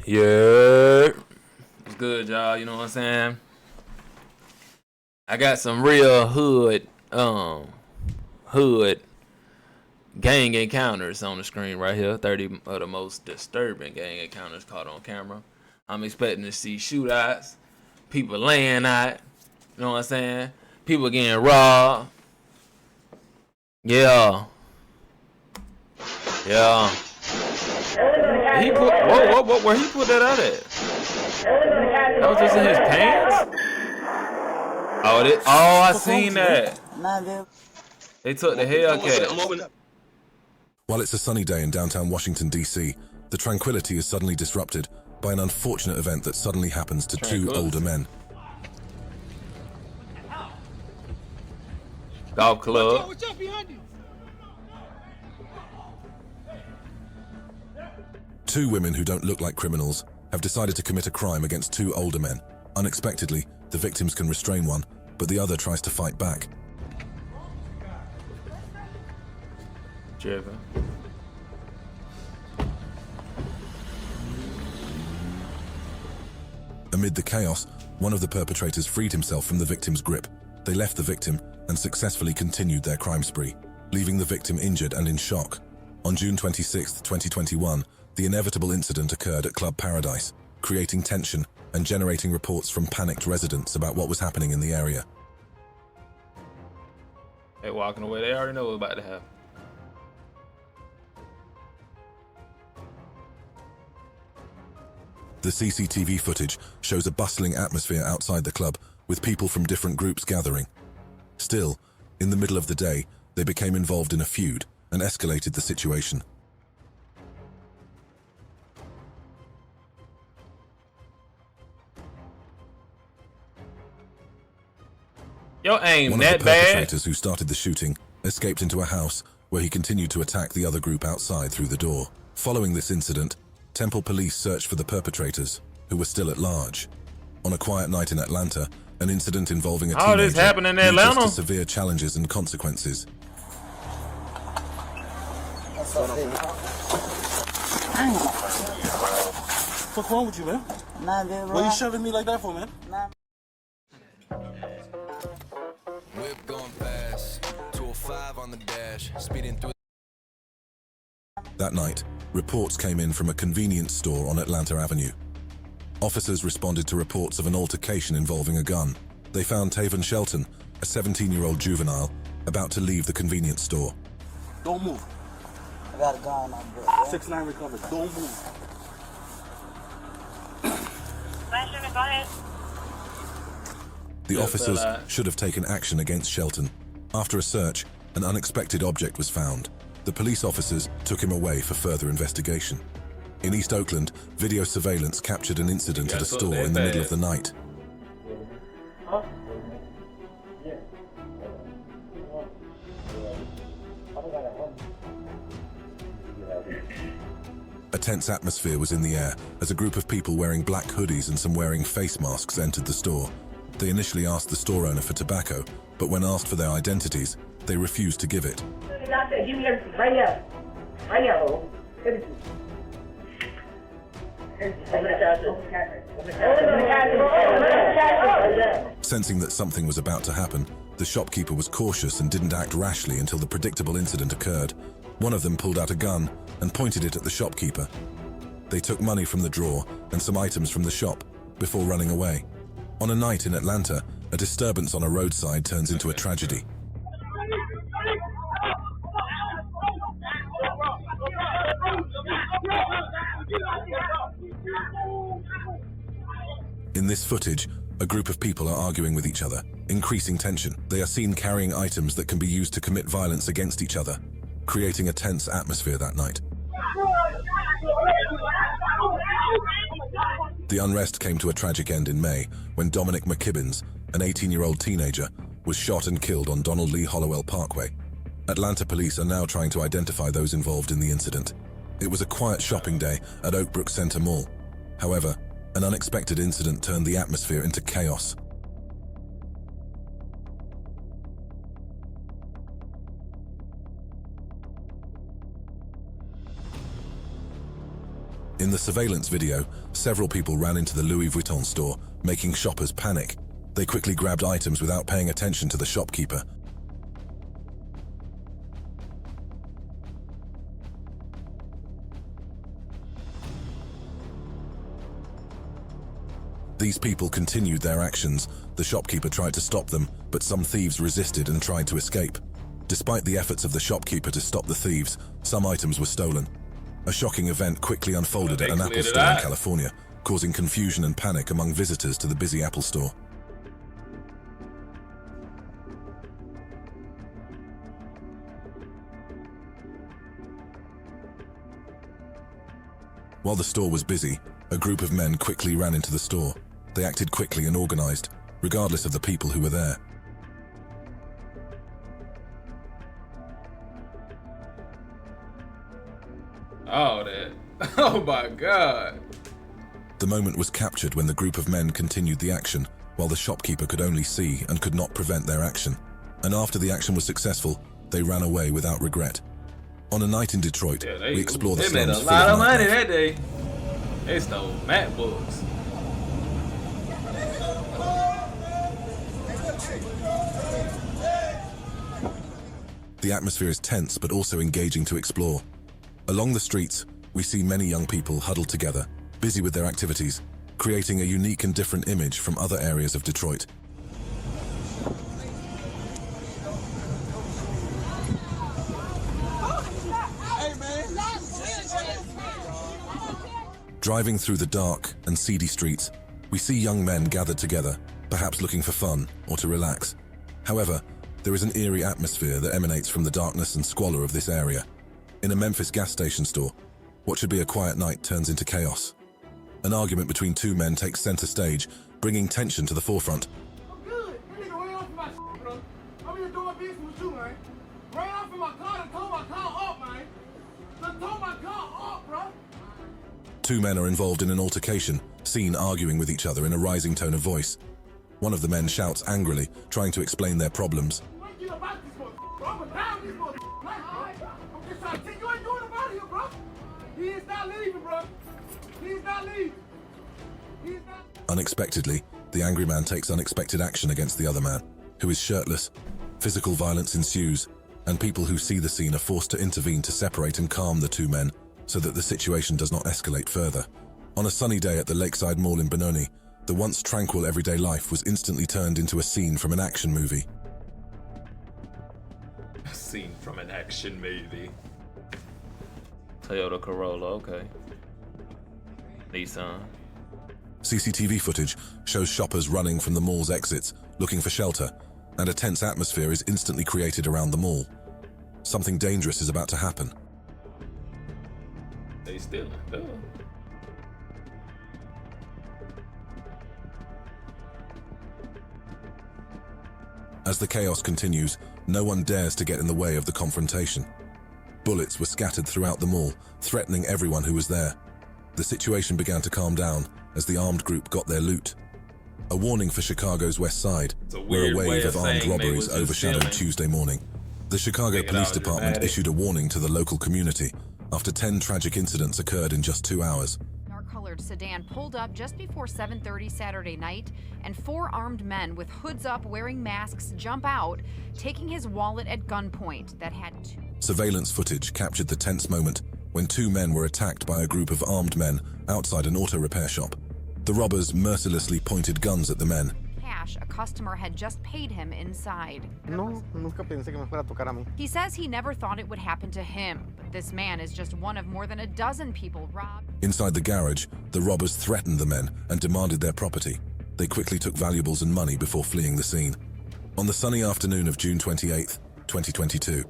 Yeah. It's good, y'all. You know what I'm saying? I got some real hood gang encounters on the screen right here. 30 of the most disturbing gang encounters caught on camera. I'm expecting to see shootouts, people laying out, you know what I'm saying? People getting robbed. Yeah. Yeah. He put whoa, where he put that out at? That was just in his pants? Oh, I seen that. They took the Hellcat. While it's a sunny day in downtown Washington, D.C., the tranquility is suddenly disrupted by an unfortunate event that suddenly happens to two older men. Golf club. What's up behind you? Two women who don't look like criminals have decided to commit a crime against two older men. Unexpectedly, the victims can restrain one, but the other tries to fight back. Tripping. Amid the chaos, one of the perpetrators freed himself from the victim's grip. They left the victim and successfully continued their crime spree, leaving the victim injured and in shock. On June 26, 2021, the inevitable incident occurred at Club Paradise, creating tension and generating reports from panicked residents about what was happening in the area. They walking away. They already know what's about to happen. The CCTV footage shows a bustling atmosphere outside the club, with people from different groups gathering. Still, in the middle of the day, they became involved in a feud and escalated the situation. Yo, aim One that of the bad. perpetrators who started the shooting escaped into a house where he continued to attack the other group outside through the door. Following this incident, Temple police searched for the perpetrators, who were still at large. On a quiet night in Atlanta, an incident involving a teenager All this happened in leads us Atlanta? to severe challenges and consequences. What's wrong with you, man? Nah, bro. What you shoving me like that for, man? Nah. Whip going fast, 205 on the dash, speeding through. That night, reports came in from a convenience store on Atlanta Avenue. Officers responded to reports of an altercation involving a gun. They found Taven Shelton, a 17-year-old juvenile, about to leave the convenience store. Don't move. I got a gun on board. 6'9" recovered. Don't move. Go ahead. The officers should have taken action against Shelton. After a search, an unexpected object was found. The police officers took him away for further investigation. In East Oakland, video surveillance captured an incident at a store in the middle of the night. A tense atmosphere was in the air as a group of people wearing black hoodies and some wearing face masks entered the store. They initially asked the store owner for tobacco, but when asked for their identities, they refused to give it. Sensing that something was about to happen, the shopkeeper was cautious and didn't act rashly until the predictable incident occurred. One of them pulled out a gun and pointed it at the shopkeeper. They took money from the drawer and some items from the shop before running away. On a night in Atlanta, a disturbance on a roadside turns into a tragedy. In this footage, a group of people are arguing with each other, increasing tension. They are seen carrying items that can be used to commit violence against each other, creating a tense atmosphere that night. The unrest came to a tragic end in May when Dominic McKibbins, an 18-year-old teenager, was shot and killed on Donald Lee Hollowell Parkway. Atlanta police are now trying to identify those involved in the incident. It was a quiet shopping day at Oakbrook Center Mall. However, an unexpected incident turned the atmosphere into chaos. In the surveillance video, several people ran into the Louis Vuitton store, making shoppers panic. They quickly grabbed items without paying attention to the shopkeeper. These people continued their actions. The shopkeeper tried to stop them, but some thieves resisted and tried to escape. Despite the efforts of the shopkeeper to stop the thieves, some items were stolen. A shocking event quickly unfolded at an Apple store in California, causing confusion and panic among visitors to the busy Apple store. While the store was busy, a group of men quickly ran into the store. They acted quickly and organized, regardless of the people who were there. Oh, that. Oh my God. The moment was captured when the group of men continued the action, while the shopkeeper could only see and could not prevent their action. And after the action was successful, they ran away without regret. On a night in Detroit, we explore the slums. They made a lot of money that day. They stole MacBooks. The atmosphere is tense but also engaging to explore. Along the streets, we see many young people huddled together, busy with their activities, creating a unique and different image from other areas of Detroit. Driving through the dark and seedy streets, we see young men gathered together, perhaps looking for fun or to relax. However, there is an eerie atmosphere that emanates from the darkness and squalor of this area. In a Memphis gas station store, what should be a quiet night turns into chaos. An argument between two men takes center stage, bringing tension to the forefront. I'm good. That nigga ran off in my shit, bro. I'm here doing business with you, man. Ran off in my car and tore my car up, man. Done tore my car up, bro. Two men are involved in an altercation, seen arguing with each other in a rising tone of voice. One of the men shouts angrily, trying to explain their problems. You ain't get about this motherfucker, bro. I'm gonna down this motherfucker. I'm just trying to tell you, you ain't doing about here, bro. He is not leaving, bro. He's not leaving. He's not. Unexpectedly, the angry man takes unexpected action against the other man, who is shirtless. Physical violence ensues, and people who see the scene are forced to intervene to separate and calm the two men, so that the situation does not escalate further. On a sunny day at the Lakeside Mall in Benoni, the once tranquil everyday life was instantly turned into a scene from an action movie. A scene from an action movie. Toyota Corolla, okay. Nissan. CCTV footage shows shoppers running from the mall's exits, looking for shelter, and a tense atmosphere is instantly created around the mall. Something dangerous is about to happen. They stealing. Duh. As the chaos continues, no one dares to get in the way of the confrontation. Bullets were scattered throughout the mall, threatening everyone who was there. The situation began to calm down as the armed group got their loot. A warning for Chicago's West Side, where a wave of armed robberies overshadowed Tuesday morning. The Chicago Police Department issued a warning to the local community after 10 tragic incidents occurred in just 2 hours. Colored sedan pulled up just before 7:30 Saturday night, and 4 armed men with hoods up wearing masks jump out, taking his wallet at gunpoint that had 2. Surveillance footage captured the tense moment when 2 men were attacked by a group of armed men outside an auto repair shop. The robbers mercilessly pointed guns at the men. Cash a customer had just paid him inside. No, nunca pensé que me fuera a tocar a mí. He says he never thought it would happen to him, but this man is just one of more than a dozen people robbed. Inside the garage, the robbers threatened the men and demanded their property. They quickly took valuables and money before fleeing the scene. On the sunny afternoon of June 28, 2022,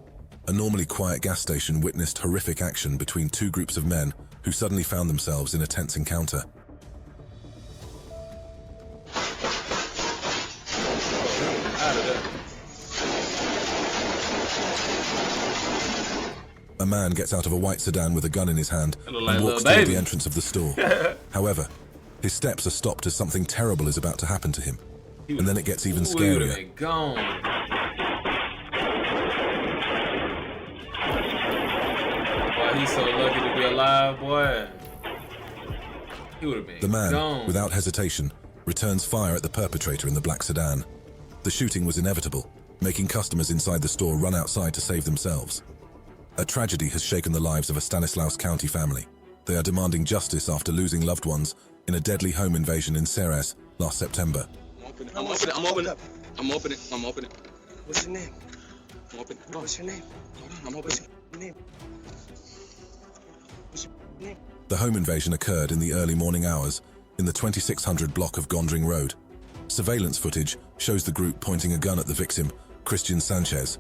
a normally quiet gas station witnessed horrific action between 2 groups of men who suddenly found themselves in a tense encounter. A man gets out of a white sedan with a gun in his hand and walks toward the entrance of the store. However, his steps are stopped as something terrible is about to happen to him. And then it gets even scarier. Boy, he's so lucky to be alive, boy. He would have been The man, gone. without hesitation, returns fire at the perpetrator in the black sedan. The shooting was inevitable, making customers inside the store run outside to save themselves. A tragedy has shaken the lives of a Stanislaus County family. They are demanding justice after losing loved ones in a deadly home invasion in Ceres last September. I'm opening. What's your name? What's your name? I'm opening your name. What's your name? The home invasion occurred in the early morning hours in the 2600 block of Gondring Road. Surveillance footage shows the group pointing a gun at the victim, Christian Sanchez.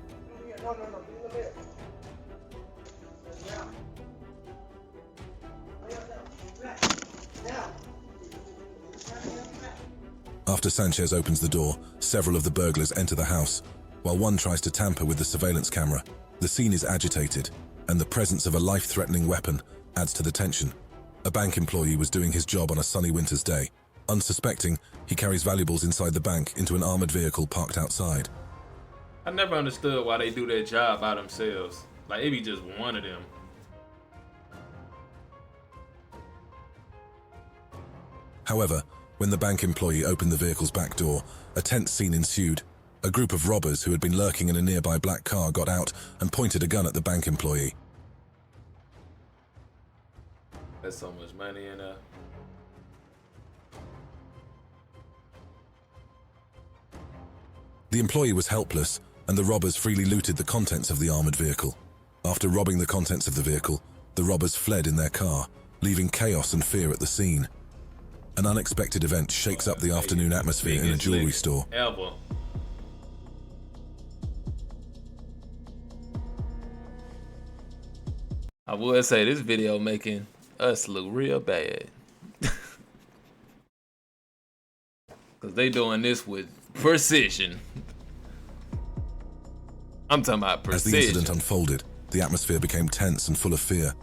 After Sanchez opens the door, several of the burglars enter the house, while one tries to tamper with the surveillance camera. The scene is agitated, and the presence of a life-threatening weapon adds to the tension. A bank employee was doing his job on a sunny winter's day. Unsuspecting, he carries valuables inside the bank into an armored vehicle parked outside. I never understood why they do their job by themselves. Like, it be just one of them. However, when the bank employee opened the vehicle's back door, a tense scene ensued. A group of robbers who had been lurking in a nearby black car got out and pointed a gun at the bank employee. There's so much money in there. The employee was helpless, and the robbers freely looted the contents of the armored vehicle. After robbing the contents of the vehicle, the robbers fled in their car, leaving chaos and fear at the scene. An unexpected event shakes up the afternoon atmosphere in a jewelry store. Ever. I would say this video making us look real bad. Cause they doing this with precision. I'm talking about precision. As the incident unfolded, the atmosphere became tense and full of fear.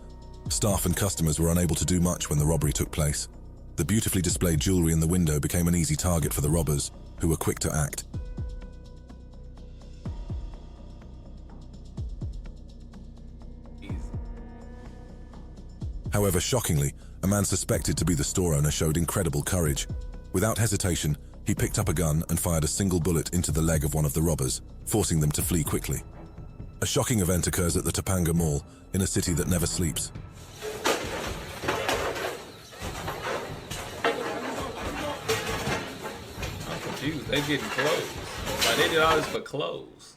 Staff and customers were unable to do much when the robbery took place. The beautifully displayed jewelry in the window became an easy target for the robbers, who were quick to act. However, shockingly, a man suspected to be the store owner showed incredible courage. Without hesitation, he picked up a gun and fired a single bullet into the leg of one of the robbers, forcing them to flee quickly. A shocking event occurs at the Topanga Mall, in a city that never sleeps. They getting clothes. Like, they did all this for clothes.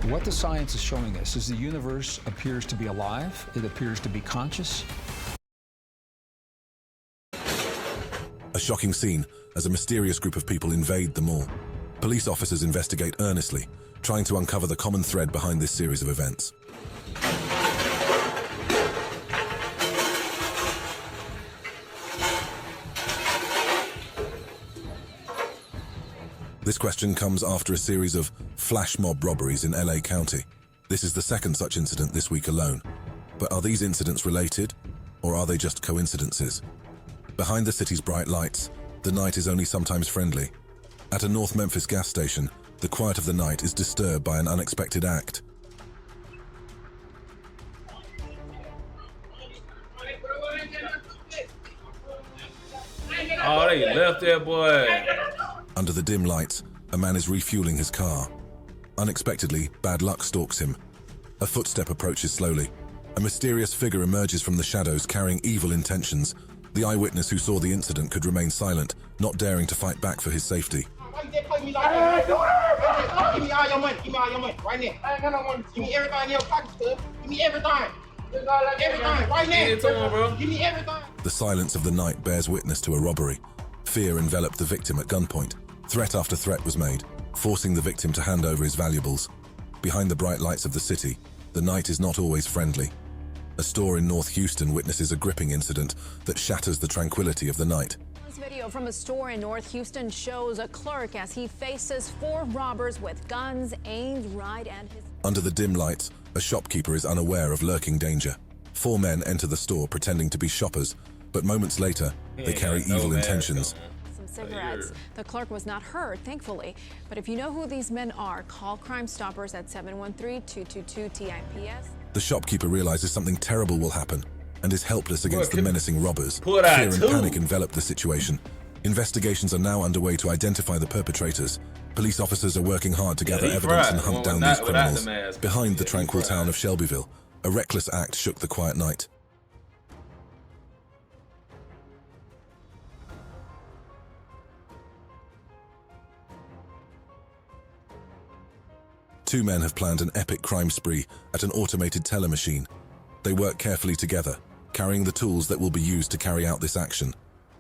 What the science is showing us is the universe appears to be alive. It appears to be conscious. A shocking scene as a mysterious group of people invade the mall. Police officers investigate earnestly, trying to uncover the common thread behind this series of events. This question comes after a series of flash mob robberies in LA County. This is the second such incident this week alone. But are these incidents related, or are they just coincidences? Behind the city's bright lights, the night is only sometimes friendly. At a North Memphis gas station, the quiet of the night is disturbed by an unexpected act. Oh, they left that boy. Under the dim lights, a man is refueling his car. Unexpectedly, bad luck stalks him. A footstep approaches slowly. A mysterious figure emerges from the shadows carrying evil intentions. The eyewitness who saw the incident could remain silent, not daring to fight back for his safety. Why you play me like that? Give me all your money. Give me all your money. Right now. I ain't got no money. Give me everything in your pocket, cuz. Give me everything. Everything. Right now. Give me everything. The silence of the night bears witness to a robbery. Fear enveloped the victim at gunpoint. Threat after threat was made, forcing the victim to hand over his valuables. Behind the bright lights of the city, the night is not always friendly. A store in North Houston witnesses a gripping incident that shatters the tranquility of the night. This video from a store in North Houston shows a clerk as he faces 4 robbers with guns aimed right at his... Under the dim lights, a shopkeeper is unaware of lurking danger. 4 men enter the store pretending to be shoppers, but moments later, they carry evil intentions. Some cigarettes. The clerk was not hurt, thankfully. But if you know who these men are, call Crime Stoppers at 713-222-TIPS. The shopkeeper realizes something terrible will happen. and is helpless against the menacing robbers. Pull Fear that and too. panic envelop the situation. Investigations are now underway to identify the perpetrators. Police officers are working hard to gather he evidence fried. and hunt One down without- these without criminals. the mask. Behind the Yeah, he tranquil fried. town of Shelbyville, a reckless act shook the quiet night. Two men have planned an epic crime spree at an automated teller machine. They work carefully together, carrying the tools that will be used to carry out this action.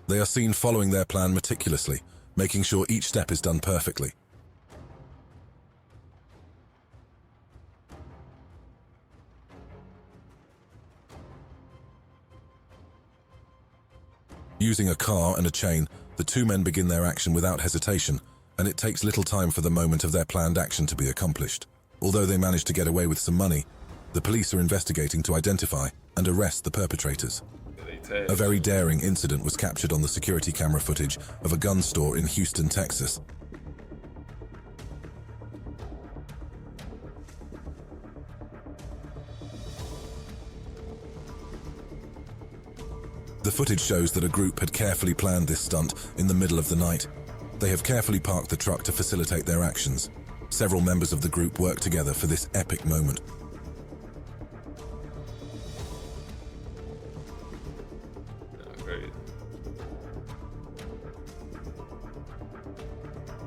They are seen following their plan meticulously, making sure each step is done perfectly. Using a car and a chain, the two men begin their action without hesitation, and it takes little time for the moment of their planned action to be accomplished. Although they manage to get away with some money, the police are investigating to identify and arrest the perpetrators. A very daring incident was captured on the security camera footage of a gun store in Houston, Texas. The footage shows that a group had carefully planned this stunt in the middle of the night. They have carefully parked the truck to facilitate their actions. Several members of the group work together for this epic moment. Great.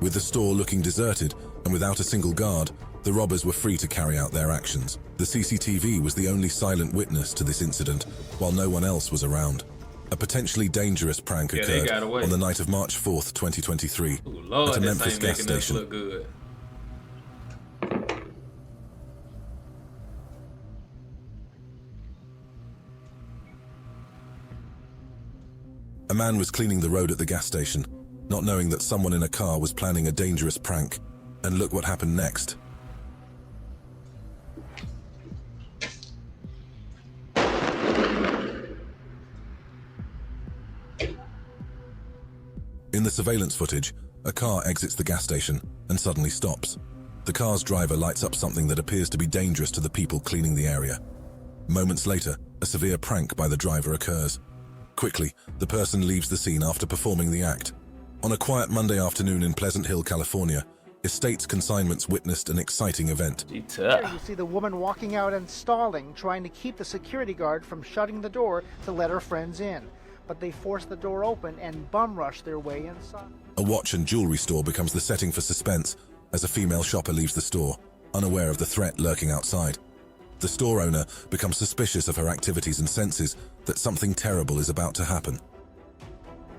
With the store looking deserted and without a single guard, the robbers were free to carry out their actions. The CCTV was the only silent witness to this incident, while no one else was around. A potentially dangerous prank occurred on the night of March 4th, 2023, Lord, at a this Memphis ain't gas making us station. look good. A man was cleaning the road at the gas station, not knowing that someone in a car was planning a dangerous prank. And look what happened next. In the surveillance footage, a car exits the gas station and suddenly stops. The car's driver lights up something that appears to be dangerous to the people cleaning the area. Moments later, a severe prank by the driver occurs. Quickly, the person leaves the scene after performing the act. On a quiet Monday afternoon in Pleasant Hill, California, Estates Consignments witnessed an exciting event. Here you see the woman walking out and stalling, trying to keep the security guard from shutting the door to let her friends in. But they force the door open and bum rush their way inside. A watch and jewelry store becomes the setting for suspense as a female shopper leaves the store, unaware of the threat lurking outside. The store owner becomes suspicious of her activities and senses that something terrible is about to happen.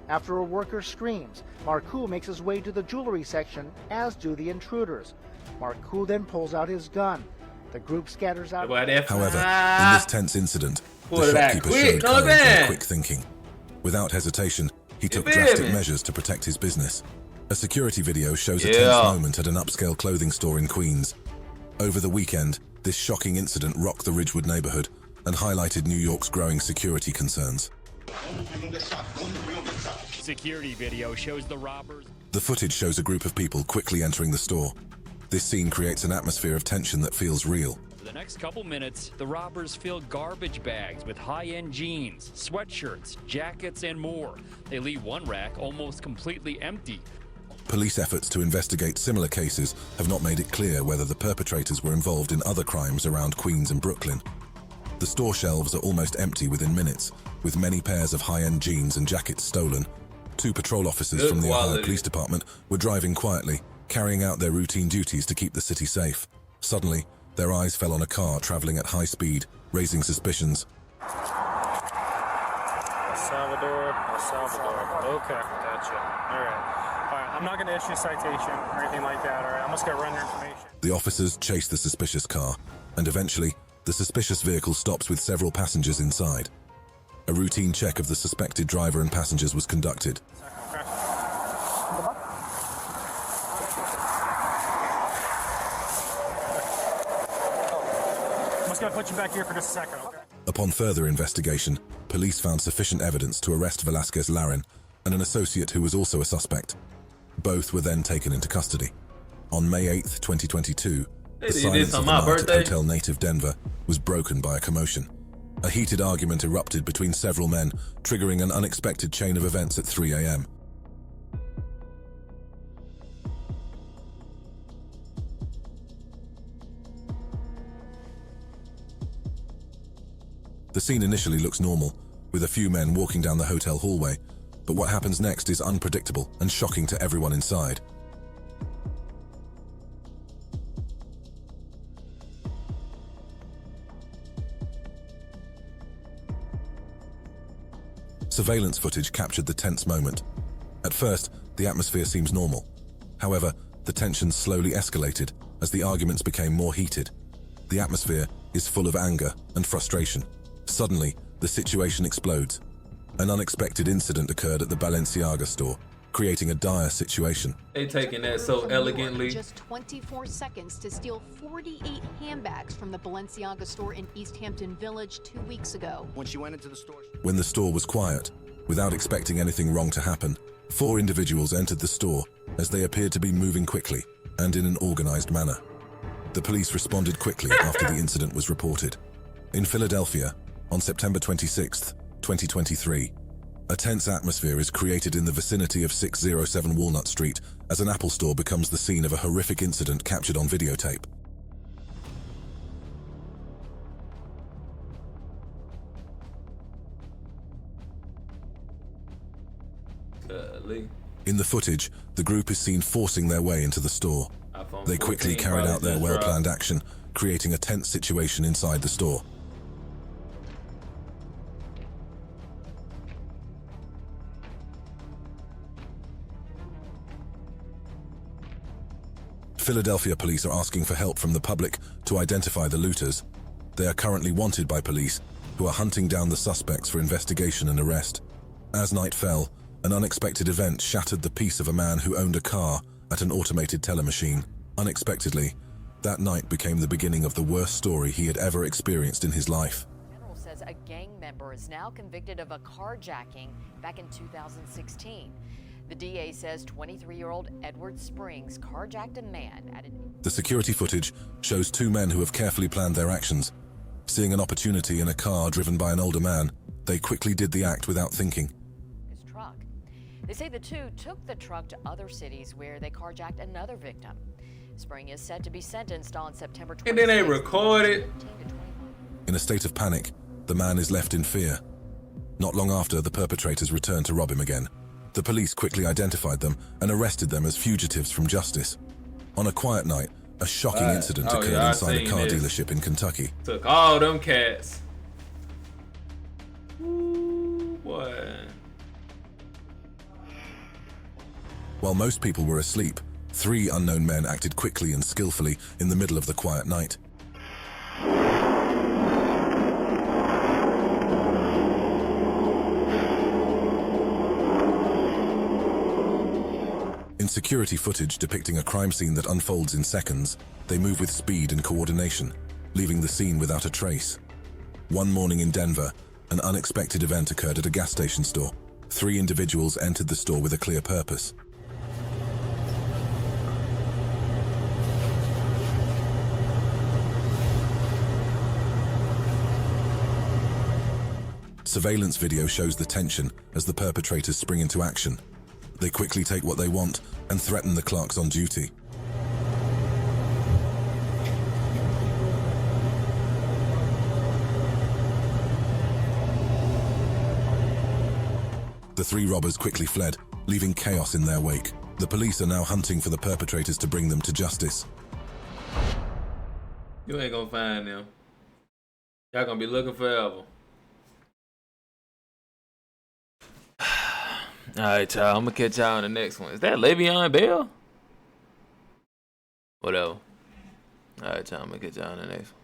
After a worker screams, Marcoux makes his way to the jewelry section, as do the intruders. Marcoux then pulls out his gun. The group scatters out. However, in this tense incident, the shopkeeper showed courage and quick thinking. Without hesitation, he took drastic measures to protect his business. A security video shows a tense moment at an upscale clothing store in Queens. Over the weekend, this shocking incident rocked the Ridgewood neighborhood and highlighted New York's growing security concerns. Security video shows the robbers. The footage shows a group of people quickly entering the store. This scene creates an atmosphere of tension that feels real. For the next couple minutes, the robbers fill garbage bags with high-end jeans, sweatshirts, jackets, and more. They leave one rack almost completely empty. Police efforts to investigate similar cases have not made it clear whether the perpetrators were involved in other crimes around Queens and Brooklyn. The store shelves are almost empty within minutes, with many pairs of high-end jeans and jackets stolen. Two patrol officers from the Ohio Police Department were driving quietly, carrying out their routine duties to keep the city safe. Suddenly, their eyes fell on a car traveling at high speed, raising suspicions. El Salvador. Okay, gotcha. All right, I'm not going to issue a citation or anything like that, all right? I'm just going to run your information. The officers chase the suspicious car, and eventually, the suspicious vehicle stops with several passengers inside. A routine check of the suspected driver and passengers was conducted. I'm just going to put you back here for just a second, okay? Upon further investigation, police found sufficient evidence to arrest Velasquez Larin and an associate who was also a suspect. Both were then taken into custody. On May 8th, 2022, the silence of the night at Hotel Native Denver was broken by a commotion. A heated argument erupted between several men, triggering an unexpected chain of events at 3 a.m. The scene initially looks normal, with a few men walking down the hotel hallway, but what happens next is unpredictable and shocking to everyone inside. Surveillance footage captured the tense moment. At first, the atmosphere seems normal. However, the tensions slowly escalated as the arguments became more heated. The atmosphere is full of anger and frustration. Suddenly, the situation explodes. An unexpected incident occurred at the Balenciaga store, creating a dire situation. They taking that so elegantly. Just 24 seconds to steal 48 handbags from the Balenciaga store in East Hampton Village 2 weeks ago. When she went into the store. When the store was quiet, without expecting anything wrong to happen, 4 individuals entered the store as they appeared to be moving quickly and in an organized manner. The police responded quickly after the incident was reported. In Philadelphia, on September 26, 2023, a tense atmosphere is created in the vicinity of 607 Walnut Street as an Apple store becomes the scene of a horrific incident captured on videotape. In the footage, the group is seen forcing their way into the store. They quickly carried out their well-planned action, creating a tense situation inside the store. Philadelphia police are asking for help from the public to identify the looters. They are currently wanted by police, who are hunting down the suspects for investigation and arrest. As night fell, an unexpected event shattered the peace of a man who owned a car at an automated teller machine. Unexpectedly, that night became the beginning of the worst story he had ever experienced in his life. General says a gang member is now convicted of a carjacking back in 2016. The DA says 23-year-old Edward Springs carjacked a man at an... The security footage shows 2 men who have carefully planned their actions. Seeing an opportunity in a car driven by an older man, they quickly did the act without thinking. His truck. They say the 2 took the truck to other cities where they carjacked another victim. Spring is set to be sentenced on September 26th. And then they recorded. In a state of panic, the man is left in fear. Not long after, the perpetrators returned to rob him again. The police quickly identified them and arrested them as fugitives from justice. On a quiet night, a shocking incident occurred inside a car dealership in Kentucky. Took all them cats. Ooh, boy. While most people were asleep, 3 unknown men acted quickly and skillfully in the middle of the quiet night. In security footage depicting a crime scene that unfolds in seconds, they move with speed and coordination, leaving the scene without a trace. One morning in Denver, an unexpected event occurred at a gas station store. 3 individuals entered the store with a clear purpose. Surveillance video shows the tension as the perpetrators spring into action. They quickly take what they want and threaten the clerks on duty. The 3 robbers quickly fled, leaving chaos in their wake. The police are now hunting for the perpetrators to bring them to justice. You ain't gonna find them. Y'all gonna be looking forever. Alright, y'all. I'm gonna catch y'all on the next one. Is that Le'Veon Bell? Whatever. Alright, y'all. I'm gonna catch y'all on the next one.